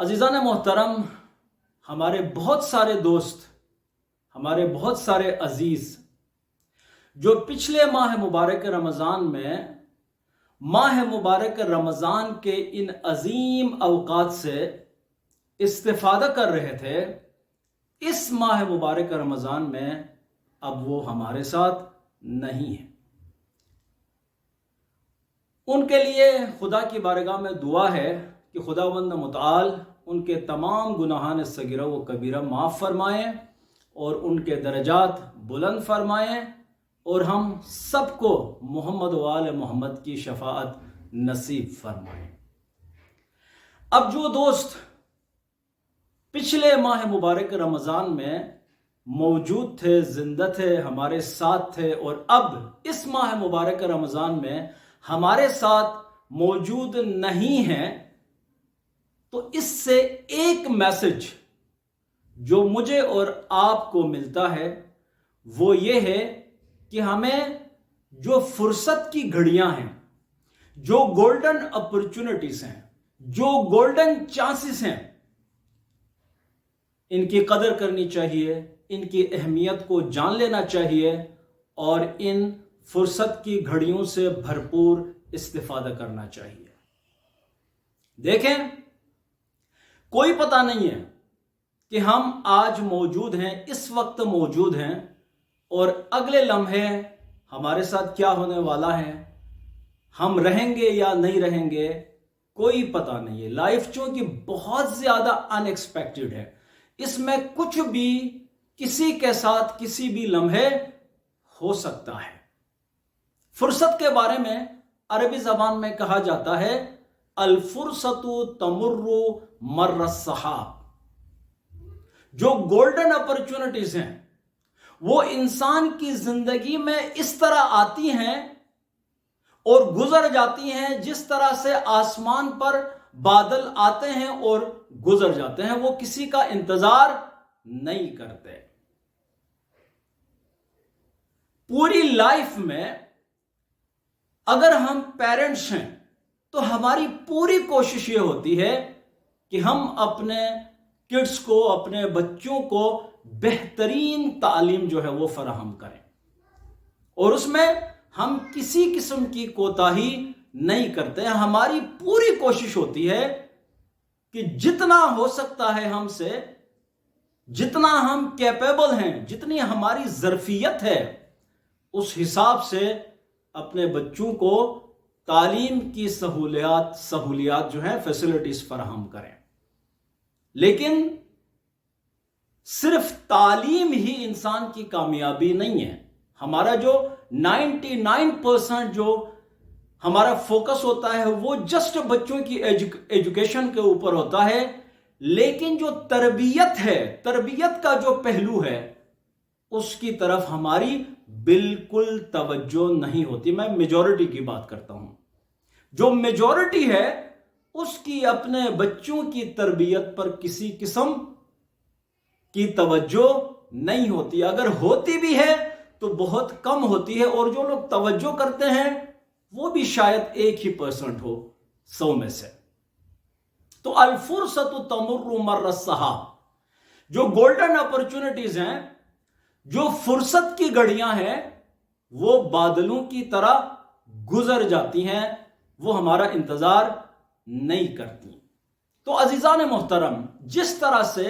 अजीज़ान मोहतरम, हमारे बहुत सारे दोस्त, हमारे बहुत सारे अजीज़ जो पिछले माह मुबारक रमज़ान में माह मुबारक रमज़ान के इन अजीम अवकात से इस्तिफ़ादा कर रहे थे, इस माह मुबारक रमज़ान में अब वो हमारे साथ नहीं है। उनके लिए खुदा की बारगाह में दुआ है कि खुदावंद मुताल उनके तमाम गुनाहान सगीरा व कबीरा माफ़ फरमाएँ और उनके दरजात बुलंद फरमाएँ और हम सबको मोहम्मद व आले मोहम्मद की शफाअत नसीब फरमाएँ। अब जो दोस्त पिछले माह मुबारक रमज़ान में मौजूद थे, जिंदा थे, हमारे साथ थे और अब इस माह मुबारक रमज़ान में हमारे साथ मौजूद नहीं हैं, तो इससे एक मैसेज जो मुझे और आपको मिलता है वो ये है कि हमें जो फुर्सत की घड़ियां हैं, जो गोल्डन अपॉर्चुनिटीज हैं, जो गोल्डन चांसेस हैं, इनकी कदर करनी चाहिए, इनकी अहमियत को जान लेना चाहिए और इन फुर्सत की घड़ियों से भरपूर इस्तिफादा करना चाहिए। देखें, कोई पता नहीं है कि हम आज मौजूद हैं, इस वक्त मौजूद हैं और अगले लम्हे हमारे साथ क्या होने वाला है, हम रहेंगे या नहीं रहेंगे, कोई पता नहीं है। लाइफ चूंकि बहुत ज्यादा अनएक्सपेक्टेड है, इसमें कुछ भी किसी के साथ किसी भी लम्हे हो सकता है। फुर्सत के बारे में अरबी जबान में कहा जाता है अल फुर्सतु तमुर्रु मर्र सहाब। जो गोल्डन अपॉर्चुनिटीज हैं वो इंसान की जिंदगी में इस तरह आती हैं और गुजर जाती हैं जिस तरह से आसमान पर बादल आते हैं और गुजर जाते हैं, वो किसी का इंतजार नहीं करते। पूरी लाइफ में अगर हम पेरेंट्स हैं तो हमारी पूरी कोशिश ये होती है कि हम अपने किड्स को, अपने बच्चों को बेहतरीन तालीम जो है वो फराहम करें और उसमें हम किसी किस्म की कोताही नहीं करते। हमारी पूरी कोशिश होती है कि जितना हो सकता है हमसे, जितना हम कैपेबल हैं, जितनी हमारी ज़र्फियत है, उस हिसाब से अपने बच्चों को तालीम की सहूलियात जो है फैसिलिटीज फराहम करें। लेकिन सिर्फ तालीम ही इंसान की कामयाबी नहीं है। हमारा जो 99% जो हमारा फोकस होता है वो जस्ट बच्चों की एजुकेशन के ऊपर होता है, लेकिन जो तरबियत है, तरबियत का जो पहलू है, उसकी तरफ हमारी बिल्कुल तवज्जो नहीं होती। मैं मेजॉरिटी की बात करता हूं। जो मेजॉरिटी है उसकी अपने बच्चों की तरबियत पर किसी किस्म की तवज्जो नहीं होती। अगर होती भी है तो बहुत कम होती है और जो लोग तवज्जो करते हैं वो भी शायद 1% हो 100 में से। तो अल फुर्सतु तमुर्रु मर्र सहाब, जो गोल्डन अपॉर्चुनिटीज हैं, जो फुर्सत की घड़ियां हैं, वो बादलों की तरह गुजर जाती हैं, वो हमारा इंतजार नहीं करती। तो अजीज़ान मोहतरम, जिस तरह से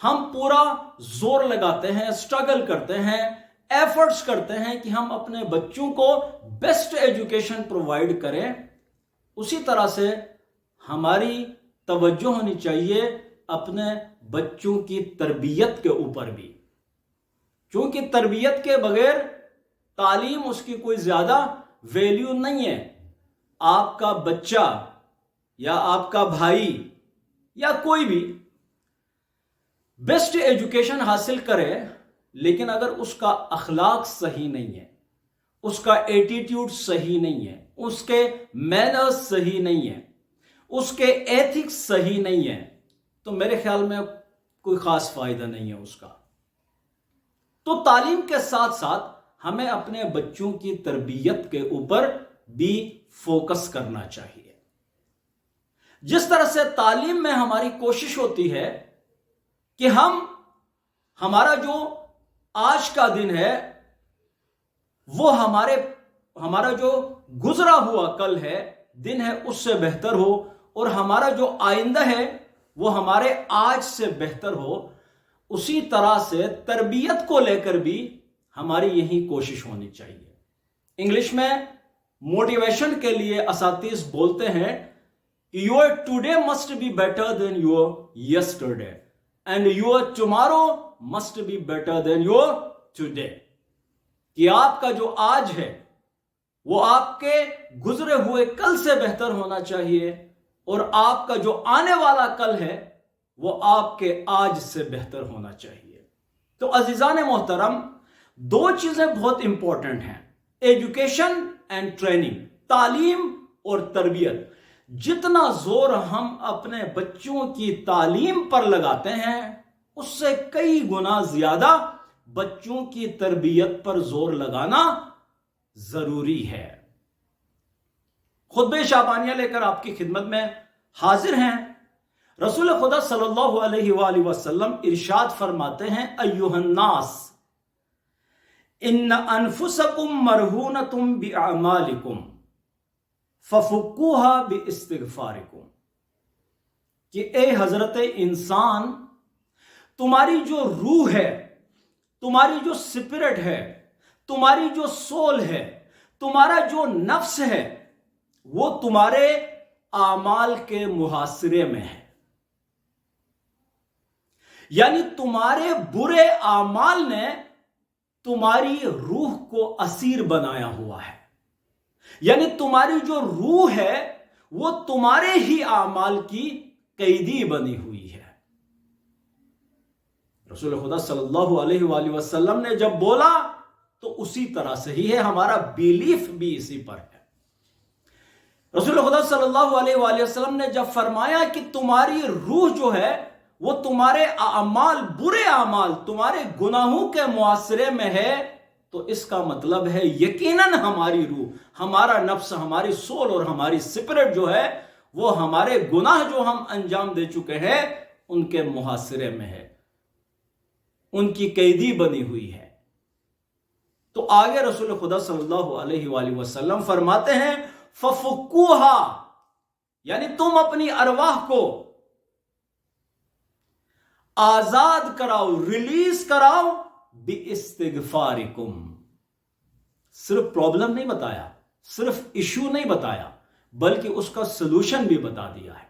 हम पूरा जोर लगाते हैं, स्ट्रगल करते हैं, एफर्ट्स करते हैं कि हम अपने बच्चों को बेस्ट एजुकेशन प्रोवाइड करें, उसी तरह से हमारी तवज्जो होनी चाहिए अपने बच्चों की तरबियत के ऊपर भी, क्योंकि तरबियत के बगैर तालीम उसकी कोई ज्यादा वैल्यू नहीं है। आपका बच्चा या आपका भाई या कोई भी बेस्ट एजुकेशन हासिल करे, लेकिन अगर उसका अखलाक सही नहीं है, उसका एटीट्यूड सही नहीं है, उसके मैनर्स सही नहीं है, उसके एथिक्स सही नहीं है, तो मेरे ख्याल में कोई खास फायदा नहीं है उसका। तो तालीम के साथ साथ हमें अपने बच्चों की तरबियत के ऊपर भी फोकस करना चाहिए। जिस तरह से तालीम में हमारी कोशिश होती है कि हमारा जो आज का दिन है वो हमारा जो गुजरा हुआ कल है दिन है उससे बेहतर हो, और हमारा जो आइंदा है वो हमारे आज से बेहतर हो। उसी तरह से तरबियत को लेकर भी हमारी यही कोशिश होनी चाहिए। इंग्लिश में मोटिवेशन के लिए असातीज बोलते हैं कि your today must be better than your yesterday and your tomorrow must be better than your today, कि आपका जो आज है वो आपके गुजरे हुए कल से बेहतर होना चाहिए, और आपका जो आने वाला कल है वो आपके आज से बेहतर होना चाहिए। तो अजीजान मोहतरम, दो चीजें बहुत इंपॉर्टेंट हैं, एजुकेशन एंड ट्रेनिंग, तालीम और तरबियत। जितना जोर हम अपने बच्चों की तालीम पर लगाते हैं उससे कई गुना ज्यादा बच्चों की तरबियत पर जोर लगाना जरूरी है। खुतबे शाबानिया लेकर आपकी खिदमत में हाजिर हैं। रसूल खुदा सल्लल्लाहु अलैहि वसल्लम इरशाद फरमाते हैं, अय्युहन्नास इन्न अनफुसकुम मरहूनतुम बिअमालिकुम फफुक्कुहा बिइस्तिगफारिकुम, कि ए हजरत इंसान, तुम्हारी जो रूह है, तुम्हारी जो स्पिरिट है, तुम्हारी जो सोल है, तुम्हारा जो नफ्स है, वो तुम्हारे आमाल के मुहासरे में है। यानी तुम्हारे बुरे आमाल ने तुम्हारी रूह को असीर बनाया हुआ है। यानी तुम्हारी जो रूह है वो तुम्हारे ही आमाल की कैदी बनी हुई है। रसूल खुदा सल्लल्लाहु अलैहि वसल्लम ने जब बोला तो उसी तरह से ही है, हमारा बिलीफ भी इसी पर है। रसूल खुदा सल्लल्लाहु अलैहि वसल्लम ने जब फरमाया कि तुम्हारी रूह जो है वो तुम्हारे आमाल, बुरे आमाल, तुम्हारे गुनाहों के मुआसरे में है, तो इसका मतलब है यकीनन हमारी रूह, हमारा नफ्स, हमारी सोल और हमारी स्पिरिट जो है वो हमारे गुनाह जो हम अंजाम दे चुके हैं उनके मुहासरे में है, उनकी कैदी बनी हुई है। तो आगे रसूल खुदा सल्लल्लाहु अलैहि वसल्लम फरमाते हैं, फफुक्कुहा, यानी तुम अपनी अरवाह को आजाद कराओ, रिलीज कराओ बिइस्तिगफारिकुम। सिर्फ प्रॉब्लम नहीं बताया, सिर्फ इशू नहीं बताया, बल्कि उसका सलूशन भी बता दिया है।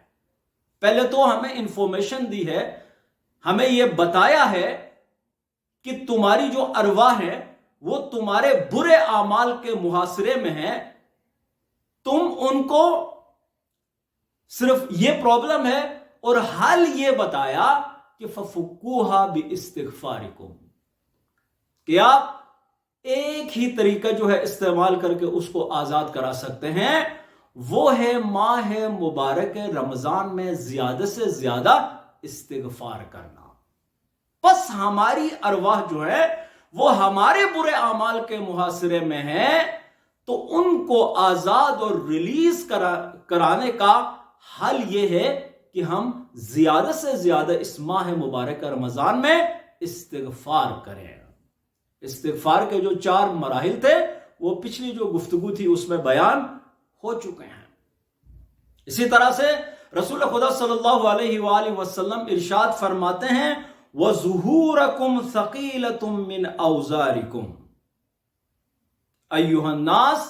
पहले तो हमें इंफॉर्मेशन दी है, हमें यह बताया है कि तुम्हारी जो अरवाह है वो तुम्हारे बुरे आमाल के मुहासरे में है, तुम उनको सिर्फ ये प्रॉब्लम है, और हल ये बताया कि फफुक्कुहा बिइस्तिगफारिकुम, कि आप एक ही तरीका जो है इस्तेमाल करके उसको आजाद करा सकते हैं, वो है माह मुबारक रमजान में ज्यादा से ज्यादा इस्तिगफार करना। बस हमारी अरवाह जो है वो हमारे बुरे अमाल के मुहासरे में है, तो उनको आजाद और रिलीज कराने का हल ये है कि हम ज्यादा से ज्यादा इस माह मुबारक रमजान में इस्तिगफार करें। इस्तिगफार के जो 4 मराहिल थे वो पिछली जो गुफ्तगू थी उसमें बयान हो चुके हैं। इसी तरह से रसूल खुदा सल्लल्लाहु अलैहि वसल्लम इरशाद फरमाते हैं, वज़ुहूरकुम सकीलतुम मिन औज़ारिकुम, अय्युहन्नास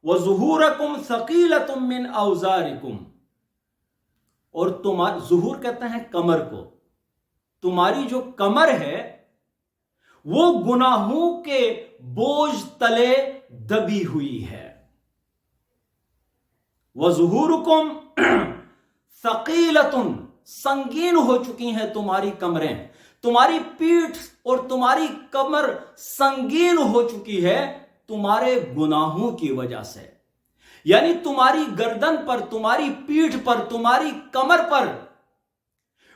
वज़ुहूरकुम सकीलतुम मिन औज़ारिकुम, और तुम्हारी, ज़ुहूर कहते हैं कमर को, तुम्हारी जो कमर है वो गुनाहों के बोझ तले दबी हुई है। वज़ुहूरुकुम सकीलतुन, संगीन हो चुकी हैं तुम्हारी कमरें, तुम्हारी पीठ और तुम्हारी कमर संगीन हो चुकी है तुम्हारे गुनाहों की वजह से। यानी तुम्हारी गर्दन पर, तुम्हारी पीठ पर, तुम्हारी कमर पर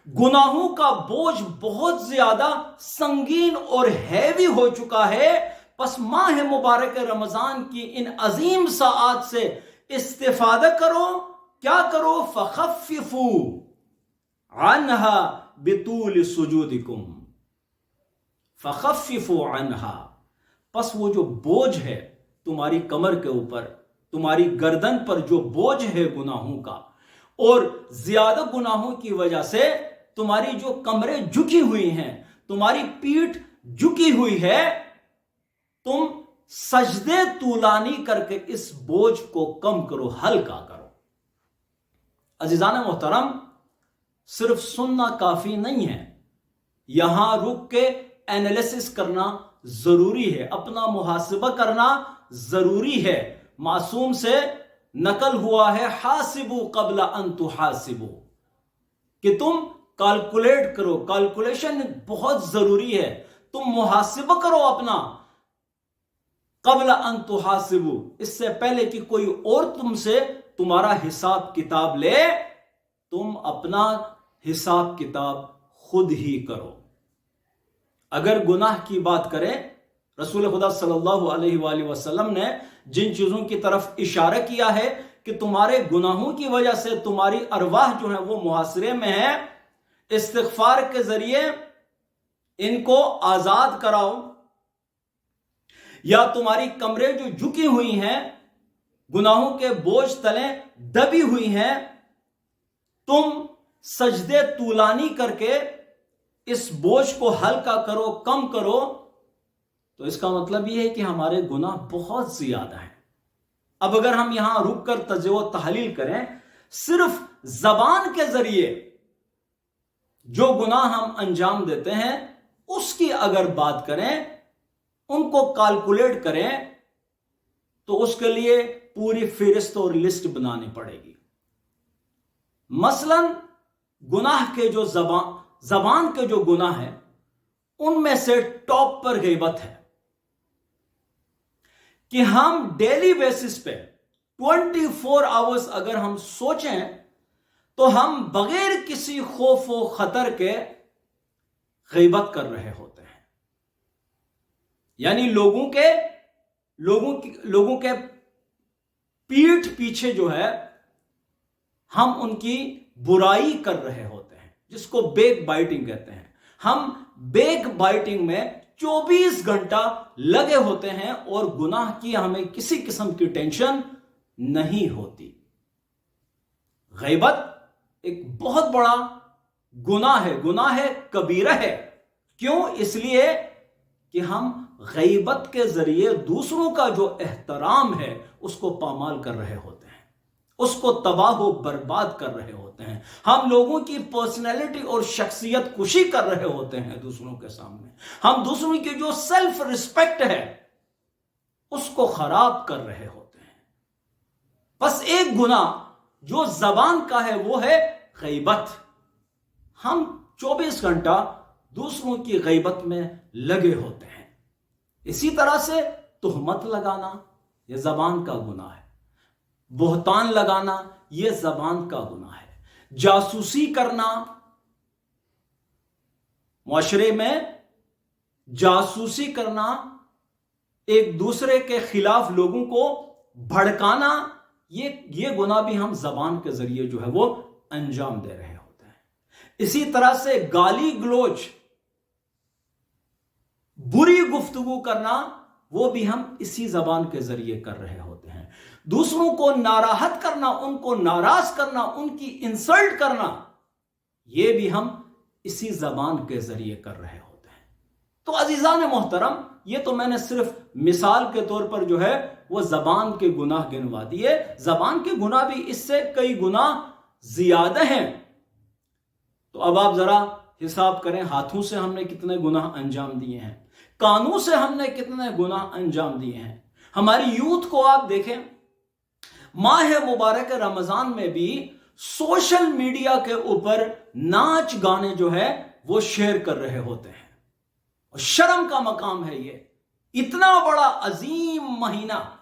गुनाहों का बोझ बहुत ज्यादा संगीन और हैवी हो चुका है। बस माह मुबारक रमजान की इन अजीम साआत से इस्तिफादा करो क्या करो, फखफ्फिफू अन्हा बितूल सुजूदिकुम, फखफ्फिफू अन्हा, बस वो जो बोझ है तुम्हारी कमर के ऊपर, तुम्हारी गर्दन पर जो बोझ है गुनाहों का, और ज्यादा गुनाहों की वजह से तुम्हारी जो कमरें झुकी हुई हैं, तुम्हारी पीठ झुकी हुई है, तुम सजदे तूलानी करके इस बोझ को कम करो, हल्का करो। अजीजान मोहतरम, सिर्फ सुनना काफी नहीं है, यहां रुक के एनालिसिस करना जरूरी है, अपना मुहासिबा करना जरूरी है। मासूम से नकल हुआ है, हासिबू कबला अन तुहासिबू, कि तुम कैलकुलेट करो, कैलकुलेशन बहुत जरूरी है, तुम मुहासिबा करो अपना, कबला अन तुहासिबू, इससे पहले कि कोई और तुमसे तुम्हारा हिसाब किताब ले, तुम अपना हिसाब किताब खुद ही करो। अगर गुनाह की बात करें, रसूल खुदा सल्लल्लाहु अलैहि वसल्लम ने जिन चीजों की तरफ इशारा किया है कि तुम्हारे गुनाहों की वजह से तुम्हारी अरवाह जो है वो मुहासरे में है, इस्तिगफार के जरिए इनको आजाद कराओ, या तुम्हारी कमरें जो झुकी हुई हैं, गुनाहों के बोझ तले दबी हुई हैं, तुम सजदे तूलानी करके इस बोझ को हल्का करो, कम करो, तो इसका मतलब यह है कि हमारे गुनाह बहुत ज्यादा हैं। अब अगर हम यहां रुक कर तज्ज़ुब व तहलील करें, सिर्फ जबान के जरिए जो गुनाह हम अंजाम देते हैं उसकी अगर बात करें, उनको कैलकुलेट करें, तो उसके लिए पूरी फहरिस्त और लिस्ट बनानी पड़ेगी। मसलन गुनाह के जो जबान के जो गुनाह है, उनमें से टॉप पर गीबत है कि हम डेली बेसिस पे 24 आवर्स अगर हम सोचें, तो हम बगैर किसी खौफ व खतर के गीबत कर रहे होते हैं। यानी लोगों के पीठ पीछे जो है हम उनकी बुराई कर रहे होते हैं, जिसको बैक बाइटिंग कहते हैं। हम बैक बाइटिंग में 24 घंटा लगे होते हैं और गुनाह की हमें किसी किस्म की टेंशन नहीं होती। गीबत एक बहुत बड़ा गुनाह है, गुनाह है, कबीरा है। क्यों? इसलिए कि हम गीबत के जरिए दूसरों का जो एहतराम है उसको पामाल कर रहे होते हैं, उसको तबाह व बर्बाद कर रहे होते हैं। हम लोगों की पर्सनैलिटी और शख्सियत कुशी कर रहे होते हैं दूसरों के सामने। हम दूसरों की जो सेल्फ रिस्पेक्ट है उसको खराब कर रहे होते हैं। बस एक गुनाह जो जबान का है वो है गीबत। हम 24 घंटा दूसरों की गीबत में लगे होते हैं। इसी तरह से तुहमत लगाना यह जबान का गुनाह है, बोहतान लगाना यह जबान का गुनाह है, जासूसी करना, मुआशरे में जासूसी करना, एक दूसरे के खिलाफ लोगों को भड़काना, ये गुनाह भी हम जबान के जरिए जो है वो अंजाम दे रहे होते हैं। इसी तरह से गाली गलोच, बुरी गुफ्तगू करना, वो भी हम इसी जबान के जरिए कर रहे होते हैं। दूसरों को नाराहत करना, उनको नाराज करना, उनकी इंसल्ट करना, ये भी हम इसी जबान के जरिए कर रहे होते हैं। तो अजीजान मोहतरम, ये तो मैंने सिर्फ मिसाल के तौर पर जो है वो जबान के गुनाह गिनवा दिए। जबान के गुनाह भी इससे कई गुना ज्यादा हैं। तो अब आप जरा हिसाब करें, हाथों से हमने कितने गुनाह अंजाम दिए हैं, कानों से हमने कितने गुनाह अंजाम दिए हैं। हमारी यूथ को आप देखें, माह मुबारक रमजान में भी सोशल मीडिया के ऊपर नाच गाने जो है वो शेयर कर रहे होते हैं। और शर्म का मकाम है ये, इतना बड़ा अजीम महीना,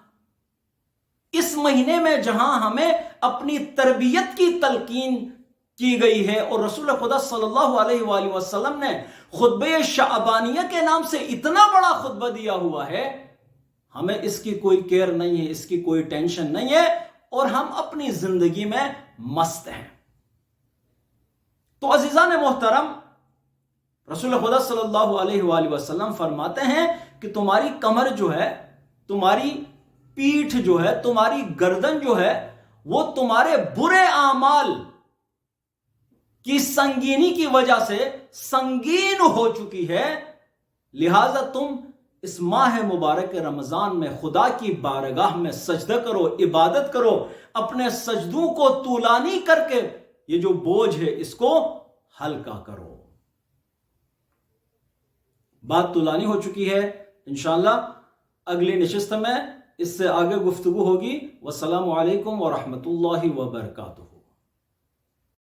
इस महीने में जहां हमें अपनी तरबियत की तलकीन की गई है और रसूल खुदा सल्लल्लाहु अलैहि वसल्लम ने खुतबे शाबानिया के नाम से इतना बड़ा खुतबा दिया हुआ है, हमें इसकी कोई केयर नहीं है, इसकी कोई टेंशन नहीं है, اور ہم اپنی زندگی میں مست ہیں۔ تو عزیزان محترم، رسول خدا صلی اللہ علیہ وآلہ وسلم فرماتے ہیں کہ تمہاری کمر جو ہے، تمہاری پیٹھ جو ہے، تمہاری گردن جو ہے، وہ تمہارے برے اعمال کی سنگینی کی وجہ سے سنگین ہو چکی ہے، لہذا تم اس ماہ مبارک رمضان میں خدا کی بارگاہ میں سجدہ کرو، عبادت کرو، اپنے سجدوں کو طولانی کر کے یہ جو بوجھ ہے اس کو ہلکا کرو۔ بات طولانی ہو چکی ہے، انشاءاللہ اگلی نشست میں اس سے آگے گفتگو ہوگی۔ والسلام علیکم ورحمۃ اللہ وبرکاتہ۔